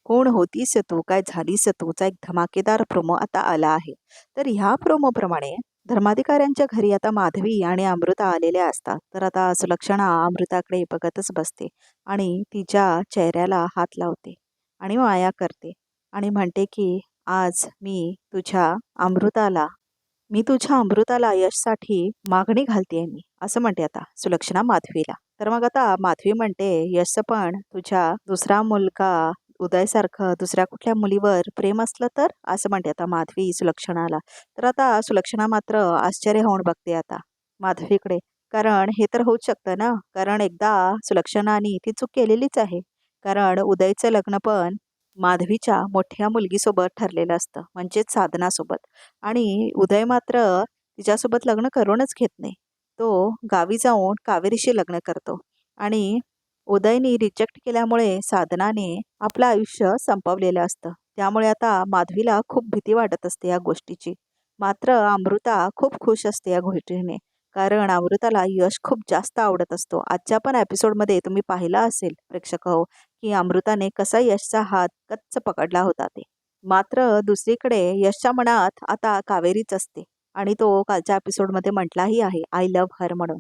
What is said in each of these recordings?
कोण होतीस तू, काय झालीस तूचा एक धमाकेदार प्रोमो आता आला आहे. तर ह्या प्रोमोप्रमाणे धर्माधिकाऱ्यांच्या घरी आता माधवी आणि अमृता आलेल्या असतात. तर आता सुलक्षणा अमृताकडे बघतच बसते आणि तिच्या चेहऱ्याला हात लावते आणि माया करते आणि म्हणते की आज तुझ्या अमृताला यशसाठी मागणी घालतेय मी, असं म्हणते आता सुलक्षणा माधवीला. तर मग आता माधवी म्हणते यशचं पण तुझ्या दुसरा मुलगा उदयसारखं दुसऱ्या कुठल्या मुलीवर प्रेम असलं तर, असं म्हणते आता माधवी सुलक्षणाला. तर आता सुलक्षणा मात्र आश्चर्य होऊन बघते आता माधवीकडे. कारण हे तर होऊच शकतं ना, कारण एकदा सुलक्षणाने ती चूक केलेलीच आहे. कारण उदयचं लग्न पण माधवीच्या मोठ्या मुलगीसोबत ठरलेलं असतं, म्हणजेच साधनासोबत. आणि उदय मात्र तिच्यासोबत लग्न करूनच घेत नाही. तो गावी जाऊन कावेरीशी लग्न करतो आणि उदयनी रिजेक्ट केल्यामुळे साधनाने आपलं आयुष्य संपवलेलं असतं. त्यामुळे आता माधवीला खूप भीती वाटत असते या गोष्टीची. मात्र अमृता खूप खुश असते या गोष्टीने. कारण अमृताला यश खूप जास्त आवडत असतो. आजच्या पण एपिसोडमध्ये तुम्ही पाहिला असेल प्रेक्षक हो, की अमृताने कसा यशचा हात कच्च पकडला होता ते. मात्र दुसरीकडे यशच्या मनात आता कावेरीच असते आणि तो कालच्या एपिसोडमध्ये म्हटलाही आहे आय लव्ह हर म्हणून.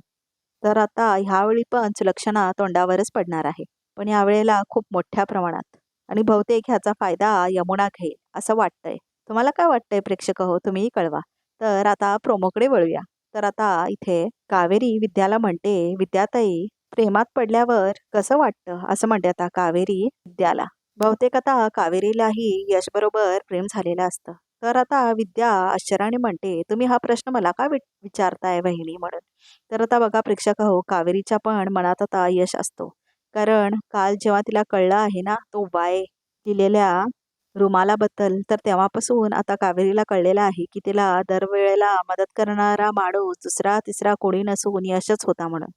तर आता ह्यावेळी पण सुलक्षणा तोंडावरच पडणार आहे, पण यावेळेला खूप मोठ्या प्रमाणात. आणि बहुतेक ह्याचा फायदा यमुना घेईल असं वाटतंय. तुम्हाला काय वाटतंय प्रेक्षक हो, तुम्हीही कळवा. तर आता प्रोमोकडे वळूया. तर आता इथे कावेरी विद्याला म्हणते, विद्याताई प्रेमात पडल्यावर कसं वाटतं, असं म्हणते आता कावेरी विद्याला. बहुतेक आता कावेरीलाही यश बरोबर प्रेम झालेलं असतं. तर आता विद्या आश्चर्याने म्हणते, तुम्ही हा प्रश्न मला का विचारताय वहिनी म्हणून. तर आता बघा प्रेक्षक हो, कावेरीच्या पण मनात आता यश असतो. कारण काल जेव्हा तिला कळलं आहे ना तो वाय लिहिलेल्या रुमालाबद्दल, तर तेव्हापासून आता कावेरीला कळलेलं आहे की तिला दरवेळेला मदत करणारा माणूस दुसरा तिसरा कोणी नसून यशच होता म्हणून.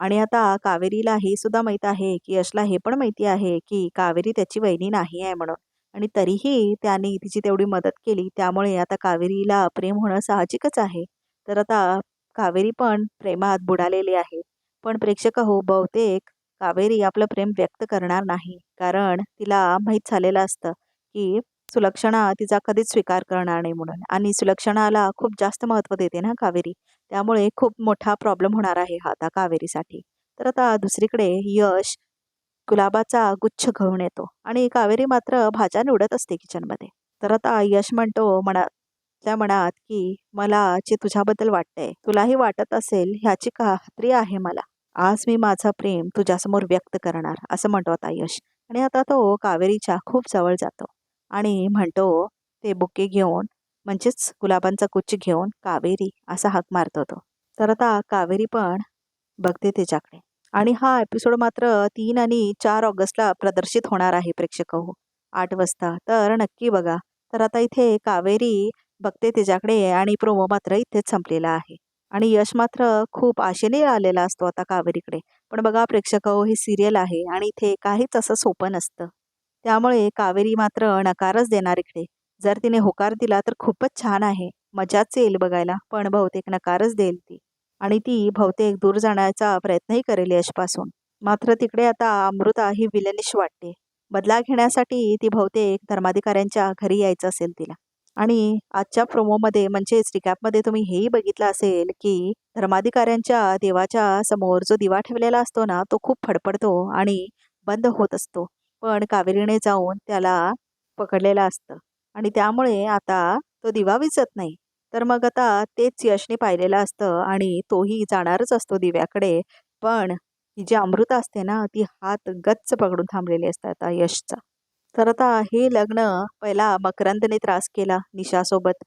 आणि आता कावेरीला हे सुद्धा माहीत आहे की यशला हे पण माहिती आहे की कावेरी त्याची वहिनी नाही आहे म्हणून. आणि तरीही त्याने तिची तेवढी मदत केली, त्यामुळे आता कावेरीला प्रेम होणं साहजिकच आहे. तर आता कावेरी पण प्रेमात बुडालेली आहे. पण प्रेक्षक हो, बहुतेक कावेरी आपलं प्रेम व्यक्त करणार नाही. कारण तिला माहीत झालेलं असतं की सुलक्षणा तिचा कधीच स्वीकार करणार नाही म्हणून. आणि सुलक्षणाला खूप जास्त महत्त्व देते ना कावेरी. त्यामुळे खूप मोठा प्रॉब्लेम होणार आहे हा आता कावेरीसाठी. तर आता दुसरीकडे यश गुलाबाचा गुच्छ घेऊन येतो आणि कावेरी मात्र भाज्या निवडत असते किचनमध्ये. तर आता यश म्हणतो मनातल्या मनात की मला जे तुझ्याबद्दल वाटतंय तुलाही वाटत असेल ह्याची खात्री आहे मला. आज मी माझं प्रेम तुझ्यासमोर व्यक्त करणार, असं म्हणतो आता यश. आणि आता तो कावेरीच्या खूप जवळ जातो आणि म्हणतो ते बुके घेऊन, म्हणजेच गुलाबांचा गुच्छ घेऊन, कावेरी असा हाक मारतो तो. तर आता कावेरी पण बघते त्याच्याकडे. आणि हा एपिसोड मात्र 3 आणि 4 ऑगस्टला प्रदर्शित होणार आहे प्रेक्षक हो, 8 वाजता. तर नक्की बघा. तर आता इथे कावेरी बघते त्याच्याकडे आणि प्रोमो मात्र इथेच संपलेला आहे. आणि यश मात्र खूप आशेने आलेला असतो आता कावेरीकडे. पण बघा प्रेक्षक हो, हे सिरियल आहे आणि इथे काहीच असं सोपं नसतं. त्यामुळे कावेरी मात्र नकारच देणार इकडे. जर तिने होकार दिला तर खूपच छान आहे, मजाच येईल बघायला. पण बहुतेक नकारच देईल ती. आणि ती बहुतेक दूर जाण्याचा प्रयत्नही करेल यशपासून. मात्र तिकडे आता अमृता ही विलनिश वाटते. बदला घेण्यासाठी ती बहुतेक धर्माधिकाऱ्यांच्या घरी यायचं असेल तिला. आणि आजच्या प्रोमोमध्ये म्हणजेच रिकॅपमध्ये तुम्ही हेही बघितलं असेल की धर्माधिकाऱ्यांच्या देवाच्या समोर जो दिवा ठेवलेला असतो ना, तो खूप फडफडतो आणि बंद होत असतो. पण कावेरीने जाऊन त्याला पकडलेलं असतं आणि त्यामुळे आता तो दिवा विझत नाही. तर मग आता तेच यशने पाहिलेलं असतं आणि तोही जाणारच असतो दिव्याकडे. पण ही जी अमृता असते ना, ती हात गच्च पकडून थांबलेली असते आता यशचा. तर आता हे लग्न पहिला मकरंदने त्रास केला निशासोबत,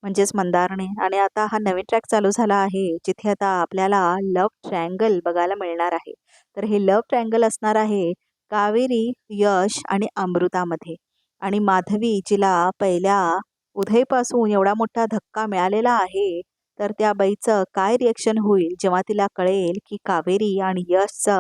म्हणजेच मंदारने. आणि आता हा नवीन ट्रॅक चालू झाला आहे जिथे आता आपल्याला लव्ह ट्रँगल बघायला मिळणार आहे. तर हे लव्ह ट्रँगल असणार आहे कावेरी, यश आणि अमृतामध्ये. आणि माधवी जिला पहिल्या उदयपासून एवढा मोठा धक्का मिळालेला आहे, तर त्या बाईचं काय रिएक्शन होईल जेव्हा तिला कळेल की कावेरी आणि यशचा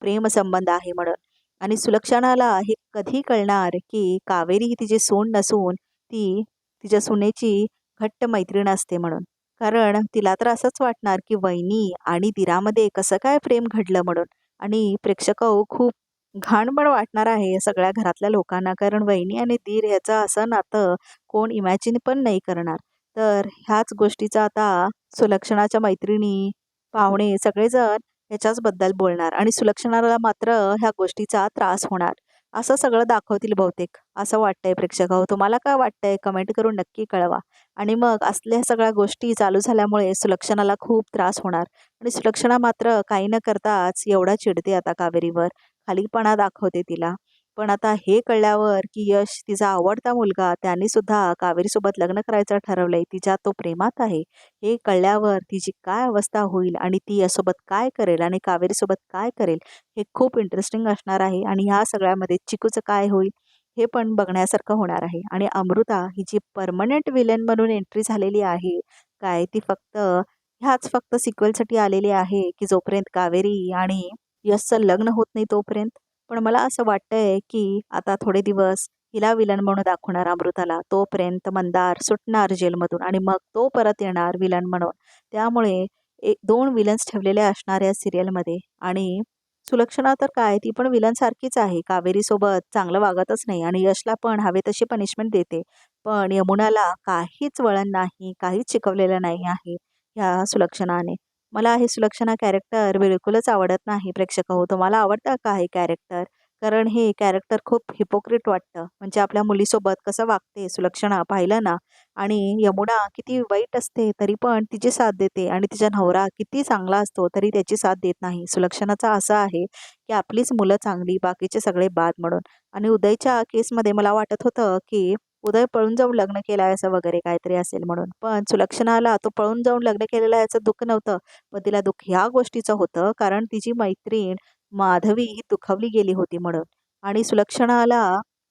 प्रेमसंबंध आहे म्हणून. आणि सुलक्षणाला हे कधी कळणार की कावेरी ही तिची सून नसून ती तिच्या सुनेची घट्ट मैत्रीण असते म्हणून. कारण तिला तर असंच वाटणार की वहिनी आणि दिरामध्ये कसं काय प्रेम घडलं म्हणून. आणि प्रेक्षक खूप घाण पण वाटणार आहे या सगळ्या घरातल्या लोकांना, कारण वहिनी आणि दीर ह्याचं असं नातं कोण इमॅजिन पण नाही करणार. तर ह्याच गोष्टीचा आता सुलक्षणाच्या मैत्रिणी, पाहुणे सगळेजण ह्याच्याचबद्दल बोलणार आणि सुलक्षणाला मात्र ह्या गोष्टीचा त्रास होणार. असं सगळं दाखवतील बहुतेक, असं वाटतंय प्रेक्षकाहो. तुम्हाला काय वाटतंय कमेंट करून नक्की कळवा. आणि मग असल्या सगळ्या गोष्टी चालू झाल्यामुळे सुलक्षणाला खूप त्रास होणार आणि सुलक्षणा मात्र काही न करताच एवढा चिडते आता कावेरीवर, खालीपणा दाखवते तिला. पण आता हे कळल्यावर की यश तिचा आवडता मुलगा त्याने सुद्धा कावेरीसोबत लग्न करायचं ठरवलंय, तिच्या तो प्रेमात आहे, हे कळल्यावर तिची काय अवस्था होईल आणि ती यासोबत काय करेल आणि कावेरीसोबत काय करेल, हे खूप इंटरेस्टिंग असणार आहे. आणि ह्या सगळ्यामध्ये चिकूचं काय होईल हे पण बघण्यासारखं होणार आहे. आणि अमृता ही जी परमनंट विलन म्हणून एंट्री झालेली आहे काय, ती फक्त सिक्वेलसाठी आलेली आहे की जोपर्यंत कावेरी आणि यशचं लग्न होत नाही तोपर्यंत. पण मला असं वाटतंय की आता थोडे दिवस हिला विलन म्हणून दाखवणार अमृताला, तोपर्यंत मंदार सुटणार जेलमधून आणि मग तो परत येणार विलन म्हणून. त्यामुळे एक 2 विलन्स ठेवलेले असणार या सिरियलमध्ये. आणि सुलक्षणा तर काय, ती पण विलन सारखीच आहे, कावेरीसोबत चांगलं वागतच नाही आणि यशला पण हवे तशी पनिशमेंट देते. पण यमुनाला काहीच वळण नाही, काहीच शिकवलेलं नाही आहे ह्या सुलक्षणाने. मला हे सुलक्षणा कॅरेक्टर बिलकुलच आवडत नाही प्रेक्षकाहो. तुम्हाला आवडतं का हे कॅरेक्टर? कारण हे कॅरेक्टर खूप हिपोक्रिट वाटतं. म्हणजे आपल्या मुलीसोबत कसं वागते सुलक्षणा पाहिलं ना. आणि यमुना किती वाईट असते तरी पण तिची साथ देते आणि तिचा नवरा किती चांगला असतो तरी त्याची साथ देत नाही. सुलक्षणाचा असं आहे की आपलीच मुलं चांगली, बाकीचे सगळे बाद म्हणून. आणि उदयच्या केसमध्ये मला वाटत होतं की उदय पळून जाऊन लग्न केलं आहे असं वगैरे काहीतरी असेल म्हणून. पण सुलक्षणाला तो पळून जाऊन लग्न केलेलं याचं दुःख नव्हतं. पण तिला दुःख ह्या गोष्टीचं होतं कारण तिची मैत्रीण माधवी ही दुखावली गेली होती म्हणून. आणि सुलक्षणाला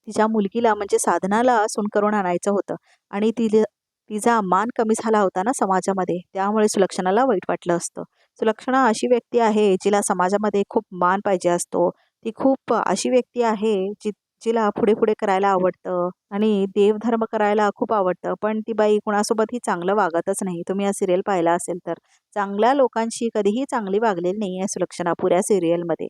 तिच्या मुलगीला म्हणजे साधनाला सून करून आणायचं होतं आणि तिचा मान कमी झाला होता ना समाजामध्ये, त्यामुळे सुलक्षणाला वाईट वाटलं असतं. सुलक्षणा अशी व्यक्ती आहे जिला समाजामध्ये खूप मान पाहिजे असतो. ती खूप अशी व्यक्ती आहे जिला पुढे पुढे करायला आवडतं आणि देवधर्म करायला खूप आवडतं. पण ती बाई कुणासोबतही चांगलं वागतच नाही. तुम्ही हा सिरियल पाहिला असेल तर. चांगल्या लोकांशी कधीही चांगली वागलेली नाही आहे सुलक्षणा पुऱ्या सिरियलमध्ये.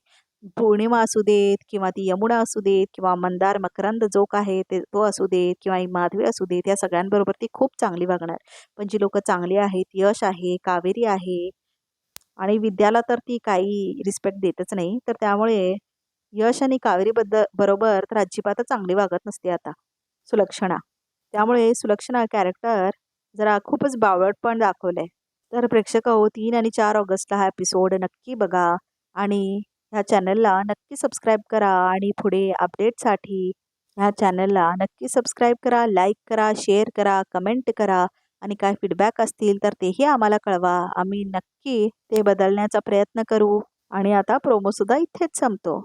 पौर्णिमा असू देत किंवा ती यमुना असू देत किंवा मंदार मकरंद जो आहे तो असू देत किंवा ही माधवी असू देत, या सगळ्यांबरोबर ती खूप चांगली वागणार. पण जी लोकं चांगली आहेत, यश आहे, कावेरी आहे आणि विद्याला तर ती काही रिस्पेक्ट देतच नाही. तर त्यामुळे यश आणि बरोबर तर अजिबातच चांगली वागत नसते आता सुलक्षणा. त्यामुळे सुलक्षणा कॅरेक्टर जरा खूपच बावळट पण दाखवलंय. तर प्रेक्षकाहो, 3 आणि 4 ऑगस्टला हा एपिसोड नक्की बघा आणि ह्या चॅनलला नक्की सबस्क्राईब करा आणि पुढे अपडेटसाठी ह्या चॅनलला नक्की सबस्क्राईब करा, लाईक करा, शेअर करा, कमेंट करा आणि काय फीडबॅक असतील तर तेही आम्हाला कळवा. आम्ही नक्की ते बदलण्याचा प्रयत्न करू. आणि आता प्रोमोसुद्धा इथेच संपतो.